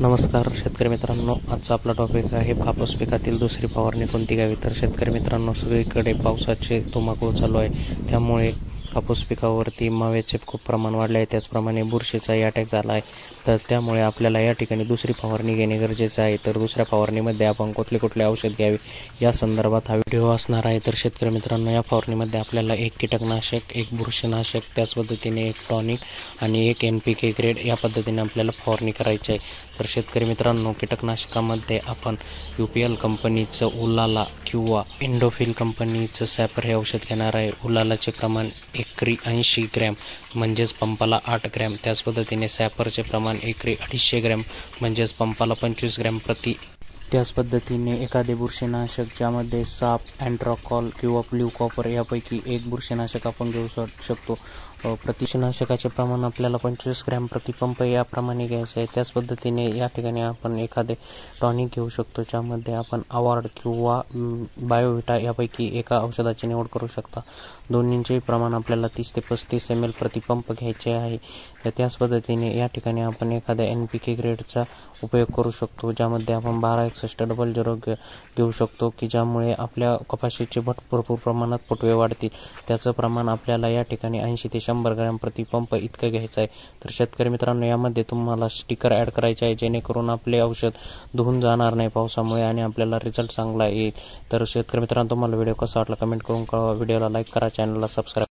नमस्कार शेतकरी मित्रांनो, आजचा आपला टॉपिक आहे कापूस पिकातील दुसरी फवारणी कोणती घ्यावी. तर शेतकरी मित्रांनो, सगळीकडे पावसाचे धुमाकूळ चालू आहे, त्यामुळे कापूस पिकावरती माव्याचे खूप प्रमाण वाढले आहे. त्याचप्रमाणे बुरशीचाही अटॅक झाला आहे. तर त्यामुळे आपल्याला या ठिकाणी दुसरी फवारणी घेणे गरजेचे आहे. तर दुसऱ्या फवारणीमध्ये आपण कुठले औषध घ्यावे या संदर्भात हा व्हिडिओ असणार आहे. तर शेतकरी मित्रांनो, या फवारणीमध्ये आपल्याला एक कीटकनाशक, एक बुरशीनाशक, त्याच पद्धतीने एक टॉनिक आणि एक NPK ग्रेड या पद्धतीने आपल्याला फवारणी करायची आहे. तर शेतकरी मित्रांनो, कीटकनाशकामध्ये आपण UPL कंपनीचं उलाला किंवा इंडोफिल कंपनीचं सॅपर हे औषध घेणार आहे. उलालाचे प्रमाण एकरी 80 ग्रॅम म्हणजेच पंपाला 8 ग्रॅम. त्याच पद्धतीने सॅपरचे प्रमाण एकरी 250 ग्रॅम म्हणजेच पंपाला 25 ग्रॅम प्रति. त्याच पद्धतीने एखादे बुरशीनाशक ज्यामध्ये साप, अँट्राकॉल किंवा ब्ल्यू कॉपर यापैकी एक बुरशीनाशक आपण घेऊ शकतो. बुरशीनाशकाचे प्रमाण आपल्याला 25 ग्रॅम प्रति पंप याप्रमाणे घ्यायचे आहे. त्याच पद्धतीने या ठिकाणी आपण एखादे टॉनिक घेऊ शकतो, ज्यामध्ये आपण अवॉर्ड किंवा बायोविटा यापैकी एका औषधाची निवड करू शकता. दोन्हींचे प्रमाण आपल्याला 30 ते 35 ml प्रति पंप घ्यायचे आहे. तर त्याच पद्धतीने या ठिकाणी आपण एखाद्या NPK ग्रेडचा उपयोग करू शकतो, ज्यामध्ये आपण 126100 घेऊ शकतो, की ज्यामुळे आपल्या कपाशीचे भरपूर प्रमाणात फुटवे वाढतील. त्याचं प्रमाण आपल्याला या ठिकाणी 80 ते 100 ग्रॅम प्रति पंप इतकं घ्यायचं आहे. तर शेतकरी मित्रांनो, यामध्ये तुम्हाला स्टिकर ॲड करायचे आहे, जेणेकरून आपले औषध धुवून जाणार नाही पावसामुळे आणि आपल्याला रिझल्ट चांगला येईल. तर शेतकरी मित्रांनो, तुम्हाला व्हिडिओ कसा वाटला कमेंट करून कळवा. व्हिडिओला लाईक करा, चॅनलला सबस्क्राईब